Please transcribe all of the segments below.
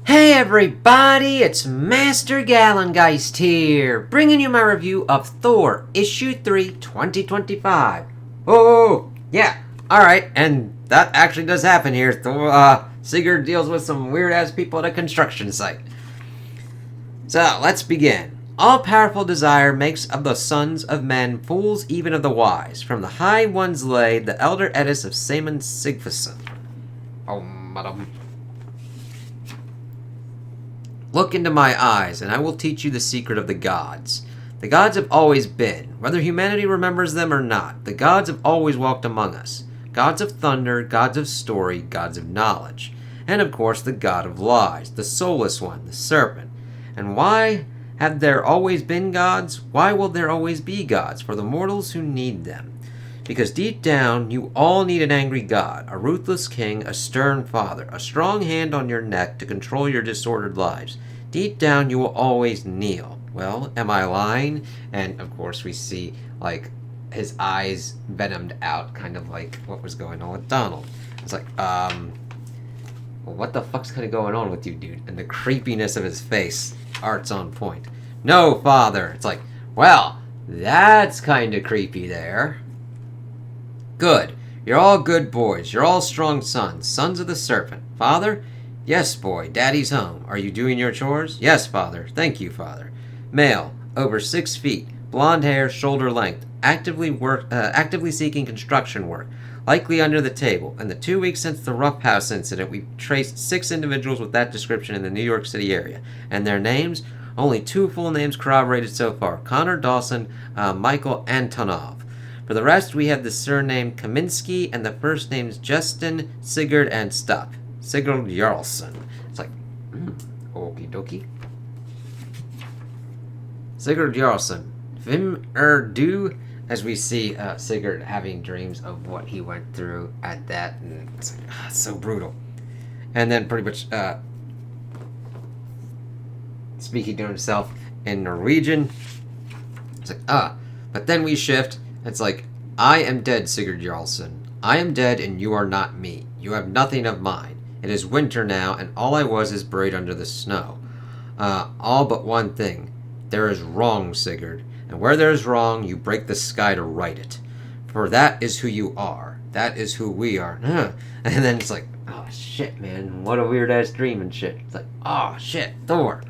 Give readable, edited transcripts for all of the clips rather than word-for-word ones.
Hey everybody, it's Master Gallengeist here, bringing you my review of Thor, Issue 3, 2025. Oh, yeah, alright, and that actually does happen here. Sigurd deals with some weird-ass people at a construction site. So, let's begin. All-powerful desire makes of the sons of men fools even of the wise. From the high ones laid, the elder Edis of Saemon Sigfusson. Oh, madam. Look into my eyes, and I will teach you the secret of the gods. The gods have always been, whether humanity remembers them or not. The gods have always walked among us. Gods of thunder, gods of story, gods of knowledge. And of course the god of lies, the soulless one, the serpent. And why have there always been gods? Why will there always be gods? For the mortals who need them. Because deep down, you all need an angry god, a ruthless king, a stern father, a strong hand on your neck to control your disordered lives. Deep down, you will always kneel. Well, am I lying? And, of course, we see, his eyes venomed out, kind of like what was going on with Donald. It's like, well, what the fuck's kind of going on with you, dude? And the creepiness of his face, art's on point. No, father! It's like, well, that's kind of creepy there. Good. You're all good boys. You're all strong sons. Sons of the serpent. Father? Yes, boy. Daddy's home. Are you doing your chores? Yes, father. Thank you, father. Male. Over 6 feet. Blonde hair, shoulder length. Actively seeking construction work. Likely under the table. In the 2 weeks since the Rough House incident, we've traced 6 individuals with that description in the New York City area. And their names? Only 2 full names corroborated so far. Connor Dawson, Michael Antonov. For the rest, we have the surname Kaminsky and the first names Justin, Sigurd, and Stupp. Sigurd Jarlsson. It's like, okie dokie. Sigurd Jarlsson. Vim du, as we see Sigurd having dreams of what he went through at that, and it's like, so brutal. And then pretty much speaking to himself in Norwegian. It's like, but then we shift. It's like, I am dead, Sigurd Jarlsson. I am dead, and you are not me. You have nothing of mine. It is winter now, and all I was is buried under the snow. All but one thing. There is wrong, Sigurd. And where there is wrong, you break the sky to right it. For that is who you are. That is who we are. And then it's like, oh, shit, man. What a weird-ass dream and shit. It's like, oh, shit, Thor.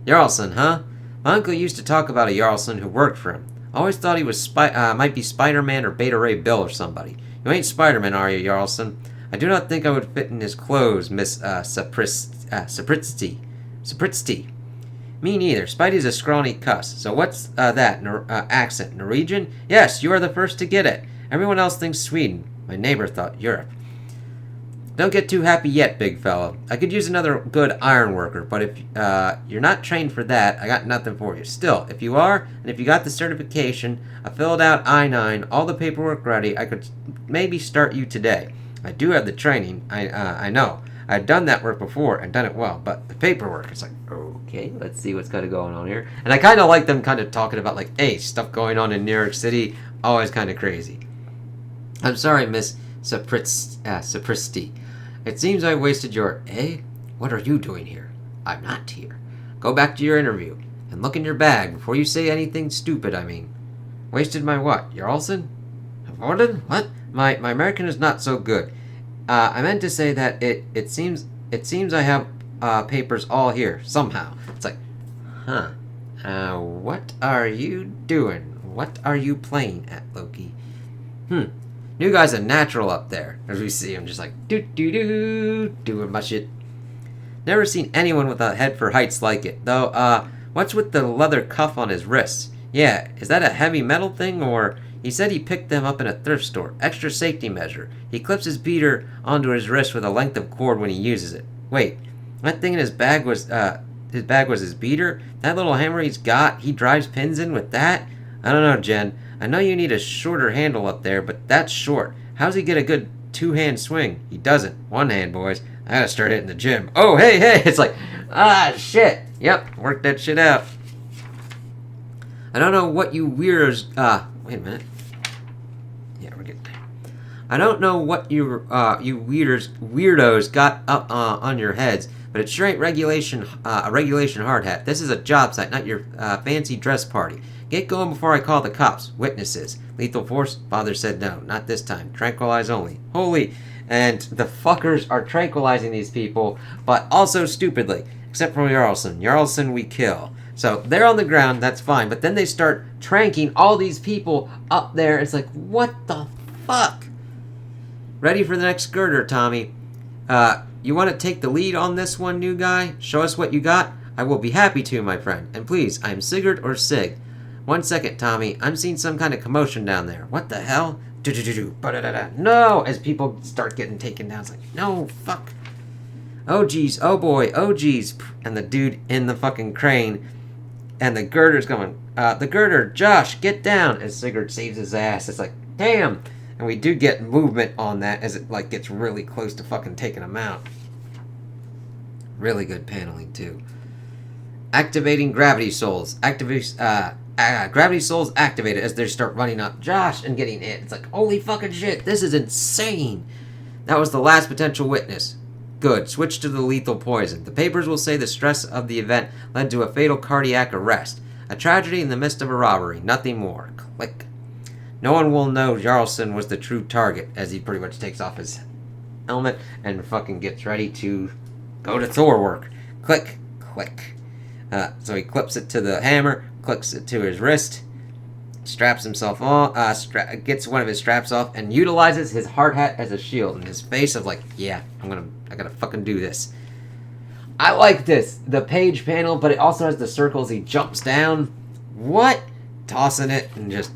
Jarlsson, huh? My uncle used to talk about a Jarlsson who worked for him. Always thought he was might be Spider-Man or Beta Ray Bill or somebody. You ain't Spider-Man, are you, Jarlsson? I do not think I would fit in his clothes, Miss Sapristi. Me neither. Spidey's a scrawny cuss. So what's that accent? Norwegian? Yes, you are the first to get it. Everyone else thinks Sweden. My neighbor thought Europe. Don't get too happy yet, big fellow. I could use another good iron worker, but if you're not trained for that, I got nothing for you. Still, if you are, and if you got the certification, a filled out I-9, all the paperwork ready, I could maybe start you today. I do have the training, I know. I've done that work before and done it well, but the paperwork, it's like, okay, let's see what's kind of going on here. And I kind of like them kind of talking about, like, hey, stuff going on in New York City, always kind of crazy. I'm sorry, Miss Sapristi. It seems I wasted your... What are you doing here? I'm not here. Go back to your interview, and look in your bag before you say anything stupid, I mean. Wasted my what? Jarlsson? Pardon? What? My American is not so good. I meant to say that it seems I have papers all here, somehow. It's like, what are you doing? What are you playing at, Loki? New guy's a natural up there, as we see him just like, doing my shit. Never seen anyone with a head for heights like it, though, what's with the leather cuff on his wrists? Yeah, is that a heavy metal thing, or... He said he picked them up in a thrift store. Extra safety measure. He clips his beater onto his wrist with a length of cord when he uses it. Wait, that thing in his bag was his beater? That little hammer he's got, he drives pins in with that? I don't know, Jen. I know you need a shorter handle up there, but that's short. How's he get a good 2-hand swing? He doesn't. 1 hand, boys. I gotta start hitting the gym. Oh, hey! It's like, shit. Yep, work that shit out. I don't know what you weirdos... Wait a minute. Yeah, we're getting there. I don't know what you weirdos got up on your heads, but it sure ain't a regulation hard hat. This is a job site, not your fancy dress party. Get going before I call the cops. Witnesses. Lethal force? Father said no. Not this time. Tranquilize only. Holy. And the fuckers are tranquilizing these people, but also stupidly. Except for Jarlson. Jarlson we kill. So they're on the ground, that's fine. But then they start tranking all these people up there. It's like, what the fuck? Ready for the next girder, Tommy. You want to take the lead on this one, new guy? Show us what you got? I will be happy to, my friend. And please, I am Sigurd or Sig. 1 second, Tommy. I'm seeing some kind of commotion down there. What the hell? No! As people start getting taken down. It's like, no, fuck. Oh, geez. Oh, boy. Oh, geez. And the dude in the fucking crane. And the girder's going, the girder, Josh, get down. As Sigurd saves his ass. It's like, damn. And we do get movement on that as it, like, gets really close to fucking taking him out. Really good paneling, too. Activating gravity souls. Gravity souls activated as they start running up Josh and getting hit. It's like, holy fucking shit, this is insane. That was the last potential witness. Good, switch to the lethal poison. The papers will say the stress of the event led to a fatal cardiac arrest. A tragedy in the midst of a robbery, nothing more. Click. No one will know Jarlson was the true target as he pretty much takes off his helmet and fucking gets ready to go to Thor work. Click, click. So he clips it to the hammer, clicks it to his wrist, straps himself on, gets one of his straps off, and utilizes his hard hat as a shield. And his face of like, yeah, I gotta fucking do this. I like this, the page panel, but it also has the circles. He jumps down, what? Tossing it and just,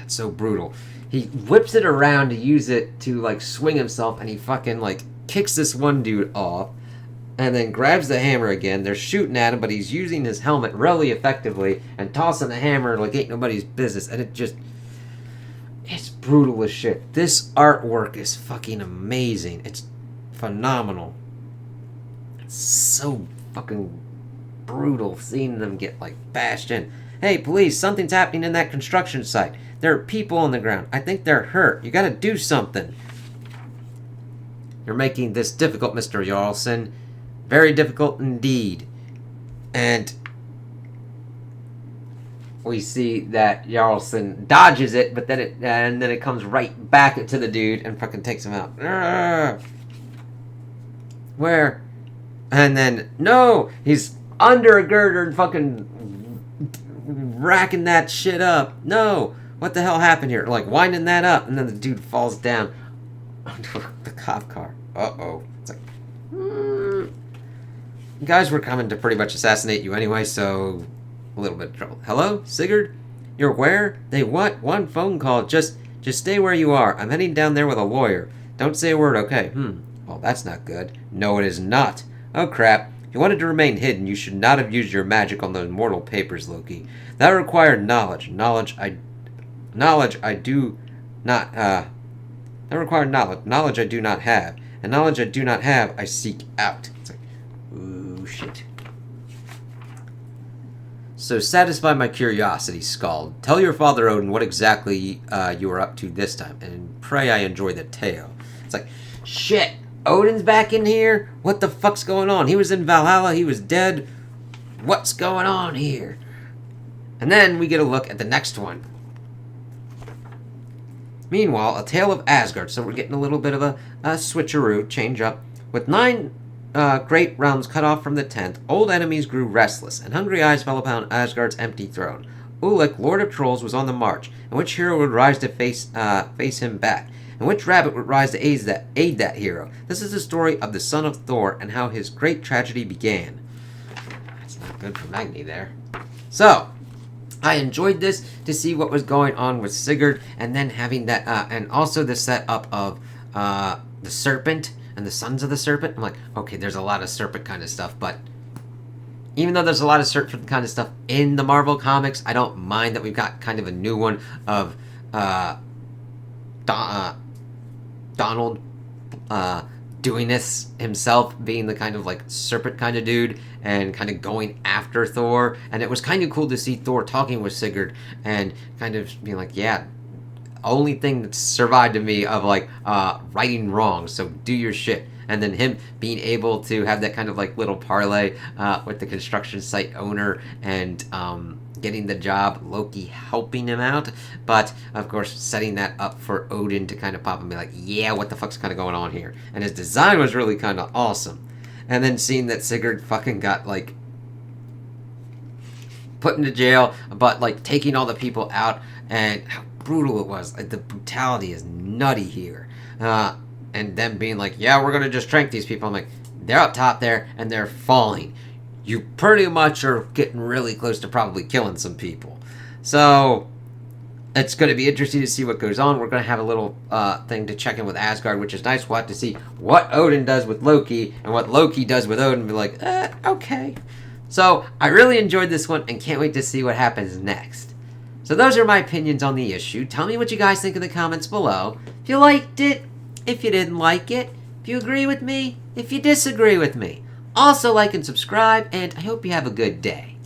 it's so brutal. He whips it around to use it to like swing himself, and he fucking like kicks this one dude off. And then grabs the hammer again. They're shooting at him, but he's using his helmet really effectively and tossing the hammer like ain't nobody's business. And it's brutal as shit. This artwork is fucking amazing. It's phenomenal. It's so fucking brutal seeing them get like bashed in. Hey, police, something's happening in that construction site. There are people on the ground. I think they're hurt. You gotta do something. You're making this difficult, Mr. Jarlson. Very difficult indeed. And we see that Jarlson dodges it, but then it comes right back to the dude and fucking takes him out. Arrgh. Where? And then, no! He's under a girder and fucking racking that shit up. No! What the hell happened here? Like, winding that up, and then the dude falls down onto the cop car. Uh-oh. It's like, guys were coming to pretty much assassinate you anyway, so a little bit of trouble. Hello, Sigurd? You're where? They what? One phone call. Just stay where you are. I'm heading down there with a lawyer. Don't say a word, okay? Well, that's not good. No, it is not. Oh, crap. If you wanted to remain hidden, you should not have used your magic on those mortal papers, Loki. That required knowledge. Knowledge I do not, that required knowledge. Knowledge I do not have. And knowledge I do not have, I seek out. It's like, ooh, shit. So satisfy my curiosity, Skald. Tell your father Odin what exactly you are up to this time, and pray I enjoy the tale. It's like, shit, Odin's back in here? What the fuck's going on? He was in Valhalla, he was dead. What's going on here? And then we get a look at the next one. Meanwhile, a tale of Asgard. So we're getting a little bit of a switcheroo, change up. With 9 great realms cut off from the 10th, old enemies grew restless, and hungry eyes fell upon Asgard's empty throne. Ulik, Lord of Trolls, was on the march, and which hero would rise to face him back? And which rabbit would rise to aid that hero? This is the story of the son of Thor, and how his great tragedy began. That's not good for Magni there. So, I enjoyed this to see what was going on with Sigurd, and then having that, and also the setup of the serpent and the sons of the serpent. I'm like, okay, there's a lot of serpent kind of stuff, but even though there's a lot of serpent kind of stuff in the Marvel comics, I don't mind that we've got kind of a new one of Donald doing this himself, being the kind of like serpent kind of dude and kind of going after Thor. And it was kind of cool to see Thor talking with Sigurd and kind of being like, yeah, only thing that survived to me of like righting wrongs, so do your shit. and then him being able to have that kind of like little parlay with the construction site owner and getting the job, Loki helping him out, but of course setting that up for Odin to kind of pop and be like, yeah, what the fuck's kind of going on here? And his design was really kind of awesome. And then seeing that Sigurd fucking got like put into jail, but like taking all the people out, and how brutal it was. Like, the brutality is nutty here. And them being like, yeah, we're gonna just trank these people. I'm like, they're up top there and they're falling. You pretty much are getting really close to probably killing some people. So it's going to be interesting to see what goes on. We're going to have a little thing to check in with Asgard, which is nice. We'll have to see what Odin does with Loki and what Loki does with Odin. Be like, okay. So I really enjoyed this one and can't wait to see what happens next. So those are my opinions on the issue. Tell me what you guys think in the comments below. If you liked it, if you didn't like it, if you agree with me, if you disagree with me. Also like and subscribe, and I hope you have a good day.